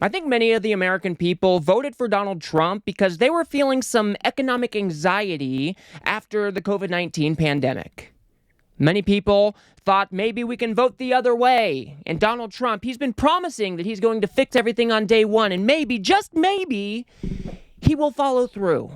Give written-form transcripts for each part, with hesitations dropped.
I think many of the American people voted for Donald Trump because they were feeling some economic anxiety after the COVID-19 pandemic. Many people thought maybe we can vote the other way. And Donald Trump, he's been promising that he's going to fix everything on day one, and maybe, just maybe, he will follow through.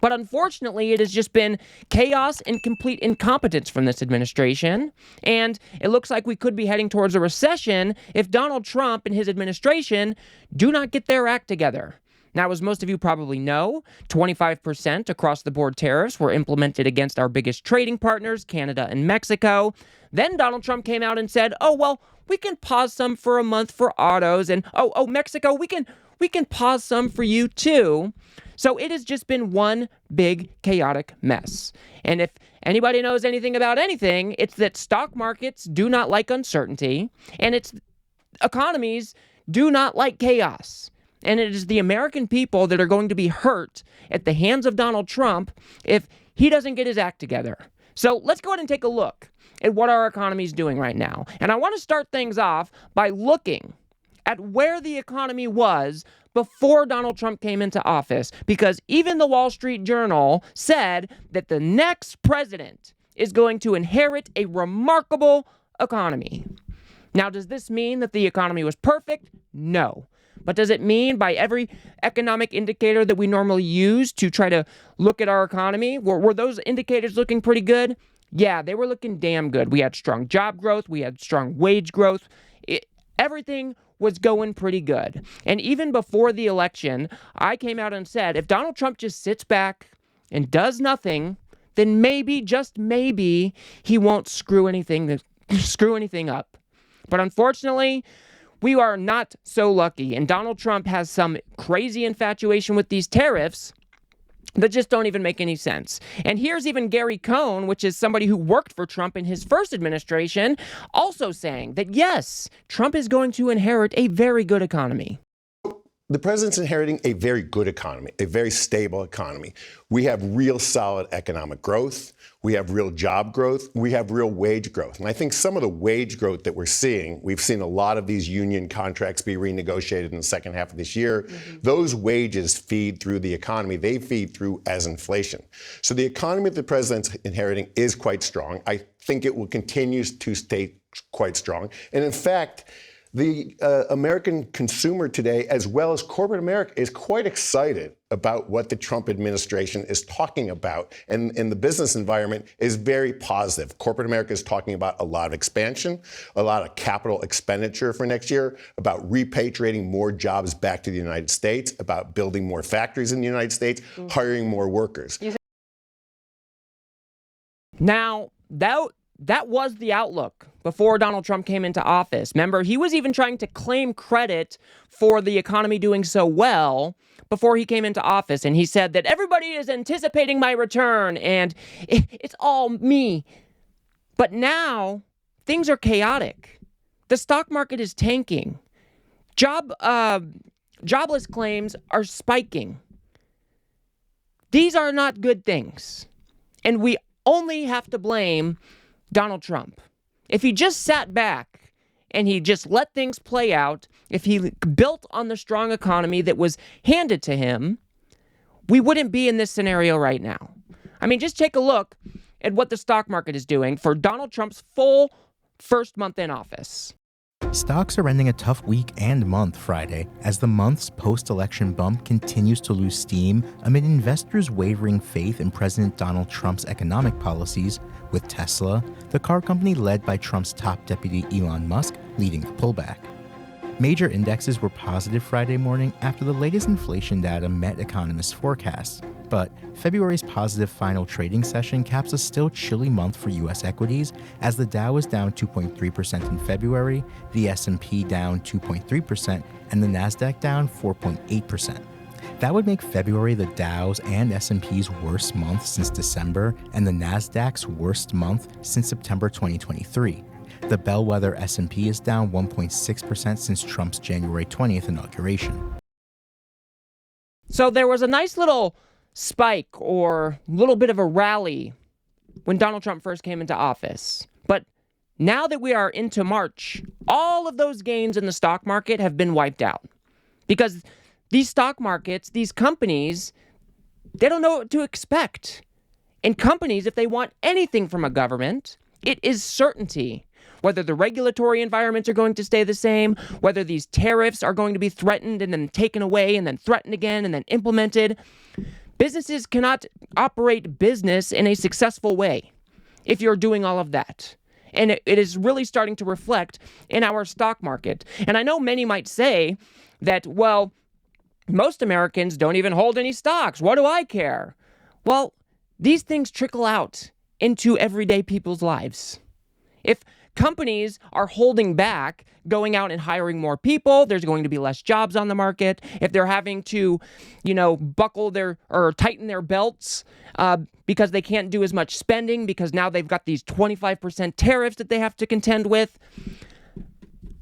But unfortunately, it has just been chaos and complete incompetence from this administration. And it looks like we could be heading towards a recession if Donald Trump and his administration do not get their act together. Now, as most of you probably know, 25% across the board tariffs were implemented against our biggest trading partners, Canada and Mexico. Then Donald Trump came out and said, oh, well, we can pause some for a month for autos. And, Mexico, we can pause some for you too. So it has just been one big chaotic mess. And if anybody knows anything about anything, it's that stock markets do not like uncertainty, and it's economies do not like chaos. And it is the American people that are going to be hurt at the hands of Donald Trump if he doesn't get his act together. So let's go ahead and take a look at what our economy is doing right now. And I want to start things off by looking at where the economy was before Donald Trump came into office, because even the Wall Street Journal said that the next president is going to inherit a remarkable economy. Now, does this mean that the economy was perfect? No. But does it mean by every economic indicator that we normally use to try to look at our economy, were those indicators looking pretty good? Yeah, they were looking damn good. We had strong job growth. We had strong wage growth. Everything was going pretty good. And even before the election, I came out and said, if Donald Trump just sits back and does nothing, then maybe, just maybe, he won't screw anything up. But unfortunately, we are not so lucky. And Donald Trump has some crazy infatuation with these tariffs that just don't even make any sense. And here's even Gary Cohn, which is somebody who worked for Trump in his first administration, also saying that, yes, Trump is going to inherit a very good economy. The president's inheriting a very good economy, a very stable economy. We have real solid economic growth. We have real job growth. We have real wage growth. And I think some of the wage growth that we've seen a lot of these union contracts be renegotiated in the second half of this year. Mm-hmm. Those wages feed through the economy. They feed through as inflation. So the economy that the president's inheriting is quite strong. I think it will continue to stay quite strong. And in fact, the American consumer today, as well as corporate America, is quite excited about what the Trump administration is talking about. And the business environment is very positive. Corporate America is talking about a lot of expansion, a lot of capital expenditure for next year, about repatriating more jobs back to the United States, about building more factories in the United States, hiring more workers. Now, that was the outlook before Donald Trump came into office. Remember, he was even trying to claim credit for the economy doing so well before he came into office. And he said that everybody is anticipating my return and it's all me. But now things are chaotic. The stock market is tanking. Jobless claims are spiking. These are not good things. And we only have to blame Donald Trump. If he just sat back and he just let things play out, if he built on the strong economy that was handed to him, we wouldn't be in this scenario right now. I mean, just take a look at what the stock market is doing for Donald Trump's full first month in office. Stocks are ending a tough week and month Friday as the month's post-election bump continues to lose steam amid investors' wavering faith in President Donald Trump's economic policies, with Tesla, the car company led by Trump's top deputy Elon Musk, leading the pullback. Major indexes were positive Friday morning after the latest inflation data met economists' forecasts, but February's positive final trading session caps a still chilly month for U.S. equities as the Dow is down 2.3% in February, the S&P down 2.3%, and the Nasdaq down 4.8%. That would make February the Dow's and S&P's worst month since December and the Nasdaq's worst month since September 2023. The bellwether S&P is down 1.6% since Trump's January 20th inauguration. So there was a nice little spike or little bit of a rally when Donald Trump first came into office. But now that we are into March, all of those gains in the stock market have been wiped out because these stock markets, these companies, they don't know what to expect. And companies, if they want anything from a government, it is certainty. Whether the regulatory environments are going to stay the same, whether these tariffs are going to be threatened and then taken away and then threatened again and then implemented. Businesses cannot operate business in a successful way if you're doing all of that. And it is really starting to reflect in our stock market. And I know many might say that, well, most Americans don't even hold any stocks. What do I care? Well, these things trickle out into everyday people's lives. If companies are holding back, going out and hiring more people, there's going to be less jobs on the market. If they're having to, buckle their or tighten their belts because they can't do as much spending because now they've got these 25% tariffs that they have to contend with,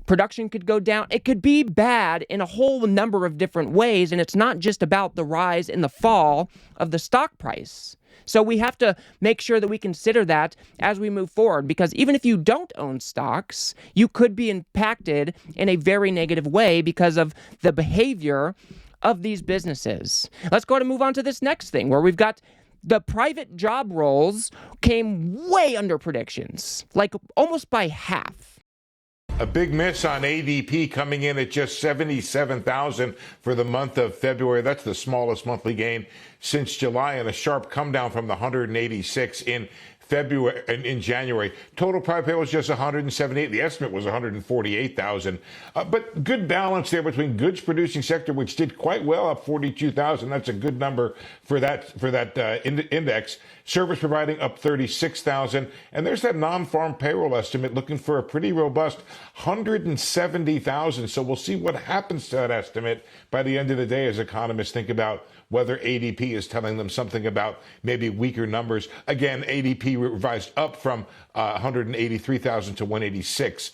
production could go down. It could be bad in a whole number of different ways, and it's not just about the rise and the fall of the stock price. So we have to make sure that we consider that as we move forward, because even if you don't own stocks, you could be impacted in a very negative way because of the behavior of these businesses. Let's go ahead and move on to this next thing, where we've got the private job roles came way under predictions, like almost by half. A big miss on ADP, coming in at just 77,000 for the month of February. That's the smallest monthly gain since July, and a sharp come down from the 186 in February and in January. Total private pay was just 178. The estimate was 148,000. But good balance there between goods producing sector, which did quite well, up 42,000. That's a good number for that index. Service providing up 36,000. And there's that non-farm payroll estimate looking for a pretty robust 170,000. So we'll see what happens to that estimate by the end of the day as economists think about whether ADP is telling them something about maybe weaker numbers. Again, ADP revised up from 183,000 to 186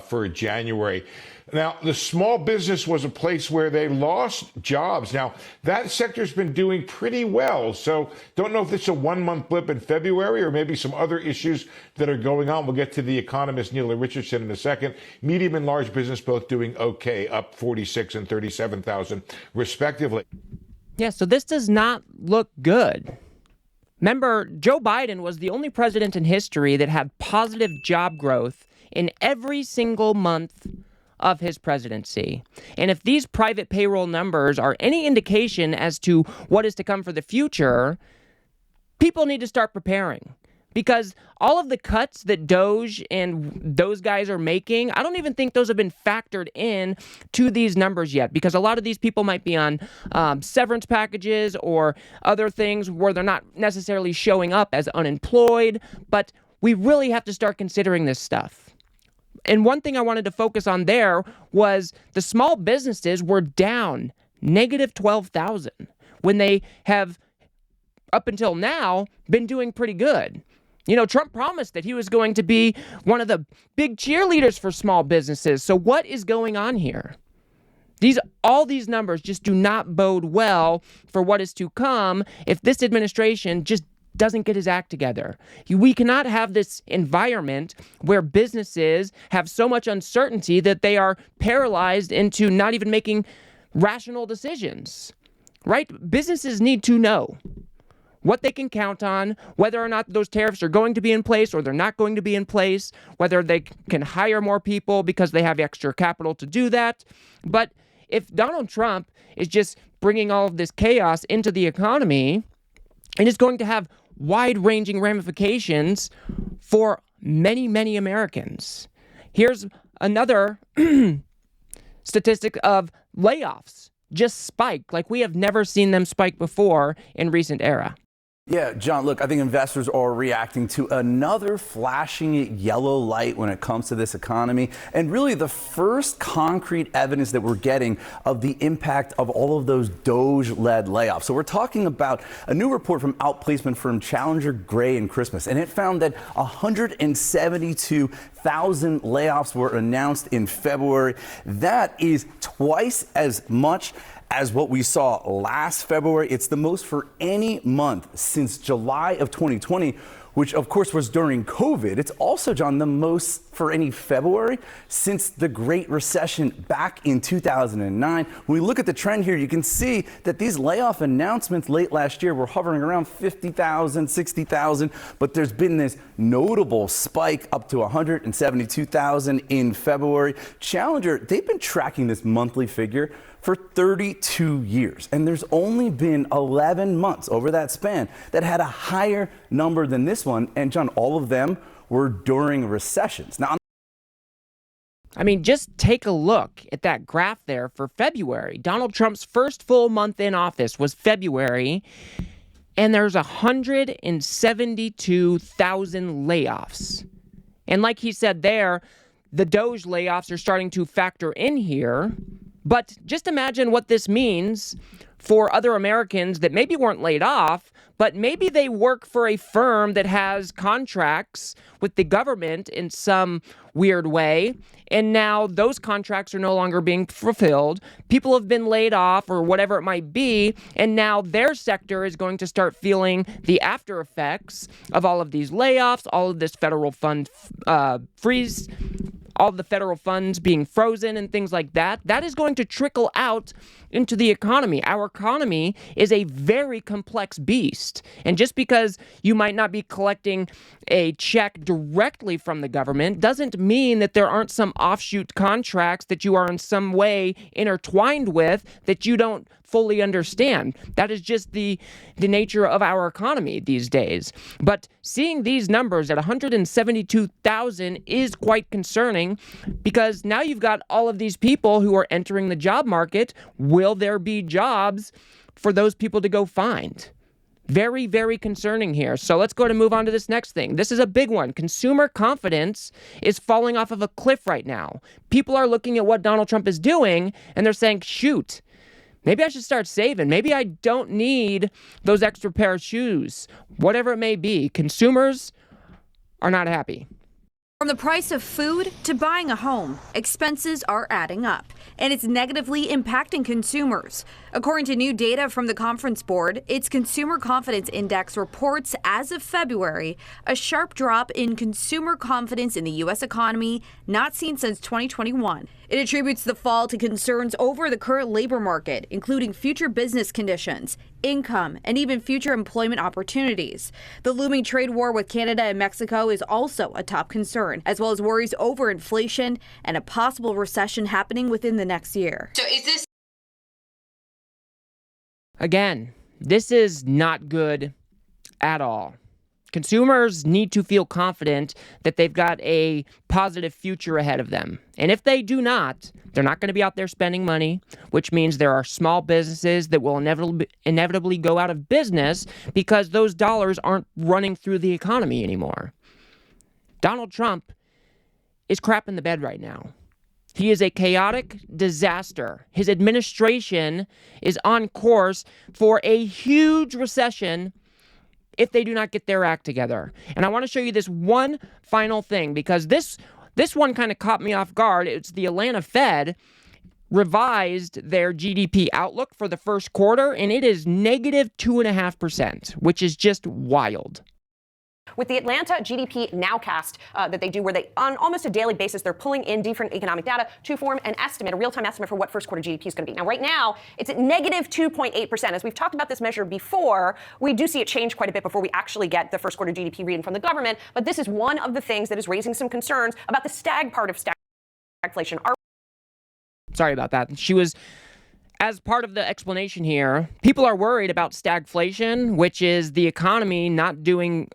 for January. Now, the small business was a place where they lost jobs. Now, that sector's been doing pretty well. So don't know if it's a 1 month blip in February or maybe some other issues that are going on. We'll get to the economist Neil Richardson in a second. Medium and large business both doing okay, up 46 and 37,000 respectively. Yeah, so this does not look good. Remember, Joe Biden was the only president in history that had positive job growth in every single month of his presidency. And if these private payroll numbers are any indication as to what is to come for the future, people need to start preparing. Because all of the cuts that Doge and those guys are making, I don't even think those have been factored in to these numbers yet. Because a lot of these people might be on severance packages or other things where they're not necessarily showing up as unemployed. But we really have to start considering this stuff. And one thing I wanted to focus on there was the small businesses were down negative 12,000 when they have, up until now, been doing pretty good. Trump promised that he was going to be one of the big cheerleaders for small businesses. So what is going on here? All these numbers just do not bode well for what is to come if this administration just doesn't get his act together. We cannot have this environment where businesses have so much uncertainty that they are paralyzed into not even making rational decisions, right? Businesses need to know what they can count on, whether or not those tariffs are going to be in place or they're not going to be in place, whether they can hire more people because they have extra capital to do that. But if Donald Trump is just bringing all of this chaos into the economy, it is going to have wide-ranging ramifications for many, many Americans. Here's another statistic of layoffs just spiked like we have never seen them spike before in recent era. Yeah, John, look, I think investors are reacting to another flashing yellow light when it comes to this economy, and really the first concrete evidence that we're getting of the impact of all of those Doge-led layoffs. So we're talking about a new report from outplacement firm Challenger, Gray and Christmas, and it found that 172,000 layoffs were announced in February. That is twice as much as what we saw last February. It's the most for any month since July of 2020, which of course was during COVID. It's also, John, the most for any February since the Great Recession back in 2009. When we look at the trend here, you can see that these layoff announcements late last year were hovering around 50,000, 60,000, but there's been this notable spike up to 172,000 in February. Challenger, they've been tracking this monthly figure for 32 years, and there's only been 11 months over that span that had a higher number than this one. And John, all of them were during recessions. Now, I mean, just take a look at that graph there for February. Donald Trump's first full month in office was February, and there's 172,000 layoffs. And like he said there, the Doge layoffs are starting to factor in here. But just imagine what this means for other Americans that maybe weren't laid off, but maybe they work for a firm that has contracts with the government in some weird way, and now those contracts are no longer being fulfilled. People have been laid off or whatever it might be, and now their sector is going to start feeling the after effects of all of these layoffs, all of this federal fund freeze, all the federal funds being frozen and things like that. That is going to trickle out into the economy. Our economy is a very complex beast. And just because you might not be collecting a check directly from the government doesn't mean that there aren't some offshoot contracts that you are in some way intertwined with that you don't fully understand. That is just the nature of our economy these days. But seeing these numbers at 172,000 is quite concerning, because now you've got all of these people who are entering the job market. Will there be jobs for those people to go find? Very, very concerning here. So let's go to move on to this next thing. This is a big one. Consumer confidence is falling off of a cliff right now. People are looking at what Donald Trump is doing, and they're saying, shoot, maybe I should start saving. Maybe I don't need those extra pair of shoes. Whatever it may be, consumers are not happy. From the price of food to buying a home, expenses are adding up, and it's negatively impacting consumers. According to new data from the Conference Board, its Consumer Confidence Index reports as of February a sharp drop in consumer confidence in the U.S. economy not seen since 2021. It attributes the fall to concerns over the current labor market, including future business conditions, income, and even future employment opportunities. The looming trade war with Canada and Mexico is also a top concern, as well as worries over inflation and a possible recession happening within the next year. So is this... Again, this is not good at all. Consumers need to feel confident that they've got a positive future ahead of them. And if they do not, they're not going to be out there spending money, which means there are small businesses that will inevitably go out of business because those dollars aren't running through the economy anymore. Donald Trump is crapping the bed right now. He is a chaotic disaster. His administration is on course for a huge recession if they do not get their act together. And I want to show you this one final thing, because this one kind of caught me off guard. It's the Atlanta Fed revised their GDP outlook for the first quarter, and it is negative 2.5%, which is just wild. With the Atlanta GDP Nowcast that they do, where they, on almost a daily basis, they're pulling in different economic data to form an estimate, a real-time estimate for what first quarter GDP is going to be. Now, right now, it's at negative 2.8%. As we've talked about this measure before, we do see it change quite a bit before we actually get the first quarter GDP reading from the government. But this is one of the things that is raising some concerns about the stag part of stagflation. Sorry about that. As part of the explanation here, people are worried about stagflation, which is the economy not doing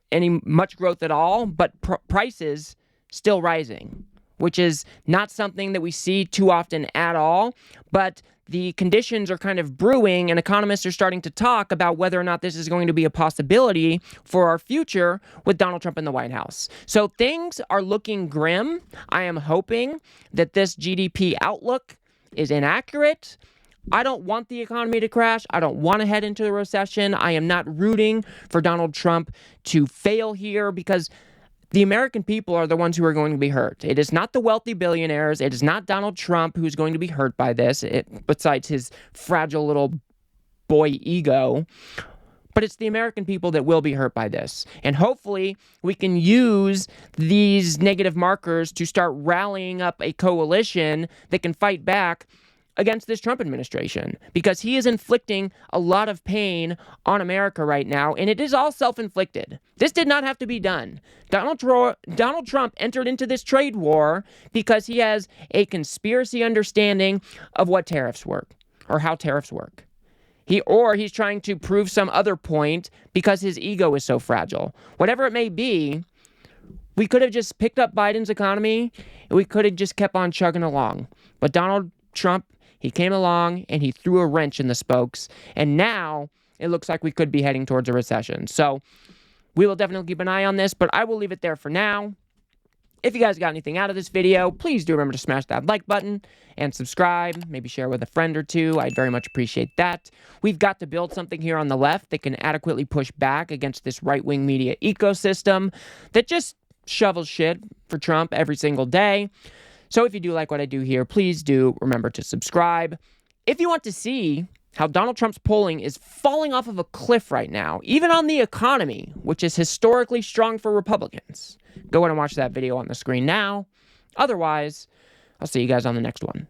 much growth at all, but prices still rising, which is not something that we see too often at all. But the conditions are kind of brewing, and economists are starting to talk about whether or not this is going to be a possibility for our future with Donald Trump in the White House. So things are looking grim. I am hoping that this GDP outlook is inaccurate. I don't want the economy to crash. I don't want to head into the recession. I am not rooting for Donald Trump to fail here, because the American people are the ones who are going to be hurt. It is not the wealthy billionaires. It is not Donald Trump who's going to be hurt by this, besides his fragile little boy ego. But it's the American people that will be hurt by this. And hopefully we can use these negative markers to start rallying up a coalition that can fight back against this Trump administration, because he is inflicting a lot of pain on America right now, and it is all self-inflicted. This did not have to be done. Donald Trump entered into this trade war because he has a conspiracy understanding of what tariffs work, or how tariffs work. He's trying to prove some other point because his ego is so fragile. Whatever it may be, we could have just picked up Biden's economy, and we could have just kept on chugging along. But Donald Trump, he came along and he threw a wrench in the spokes, and now it looks like we could be heading towards a recession. So we will definitely keep an eye on this, but I will leave it there for now. If you guys got anything out of this video, please do remember to smash that like button and subscribe. Maybe share with a friend or two. I'd very much appreciate that. We've got to build something here on the left that can adequately push back against this right-wing media ecosystem that just shovels shit for Trump every single day. So if you do like what I do here, please do remember to subscribe. If you want to see how Donald Trump's polling is falling off of a cliff right now, even on the economy, which is historically strong for Republicans, go ahead and watch that video on the screen now. Otherwise, I'll see you guys on the next one.